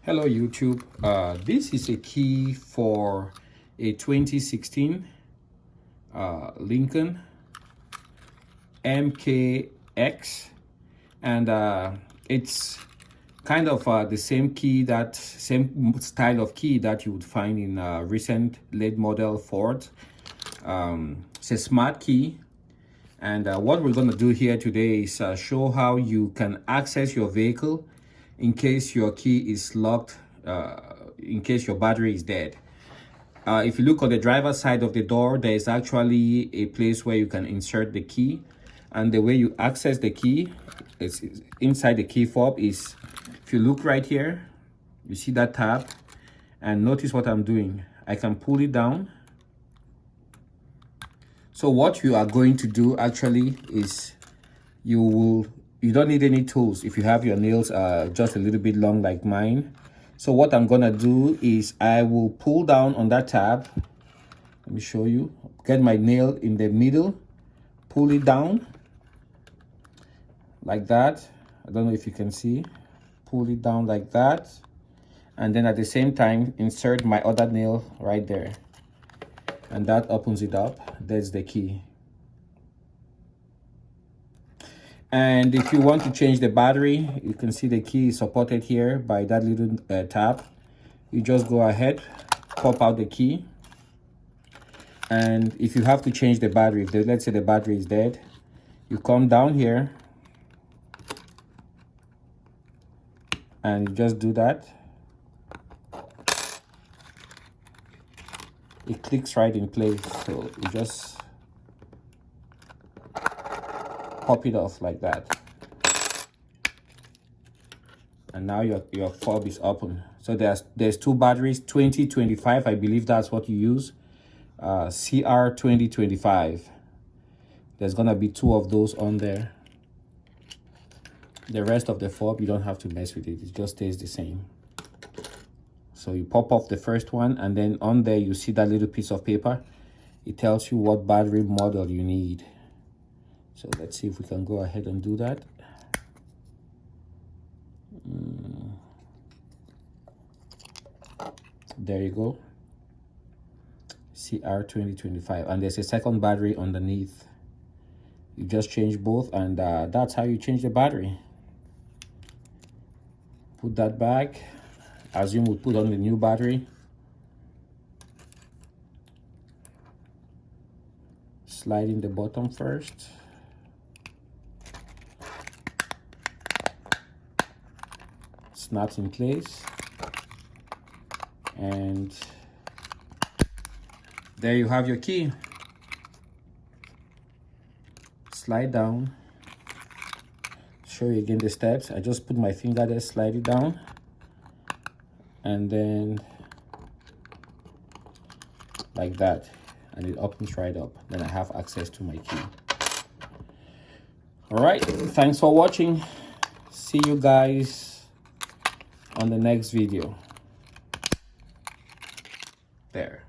Hello YouTube. This is a key for a 2016 Lincoln MKX, and it's kind of the same style of key that you would find in recent late model Ford. It's a smart key, and what we're going to do here today is show how you can access your vehicle in case your key is locked, in case your battery is dead. If you look on the driver's side of the door, there is actually a place where you can insert the key, and the way you access the key is inside the key fob. Is if you look right here, you see that tab, and notice what I'm doing. I can pull it down. So what you are going to do actually is you don't need any tools if you have your nails just a little bit long like mine. So what I'm gonna do is I will pull down on that tab. Let me show you. Get my nail in the middle, pull it down like that. I don't know if you can see. Pull it down like that, and then at the same time insert my other nail right there, and that opens it up. That's the key. And if you want to change the battery, you can see the key is supported here by that little tab. You just go ahead, pop out the key, and if you have to change the battery, if let's say the battery is dead, you come down here and you just do that. It clicks right in place, so you just pop it off like that, and now your fob is open. So there's two batteries, 2025, I believe that's what you use, CR 2025. There's gonna be two of those on there. The rest of the fob, you don't have to mess with it, it just stays the same. So you pop off the first one, and then on there you see that little piece of paper. It tells you what battery model you need. So let's see if we can go ahead and do that. There you go, CR 2025, and there's a second battery underneath. You just change both, and that's how you change the battery. Put that back. Assume we put on the new battery. Slide in the bottom first. Snaps in place, and there you have your key. Slide down. Show you again the steps. I just put my finger there, slide it down, and then like that, and it opens right up. Then I have access to my key. All right, thanks for watching. See you guys on the next video. There.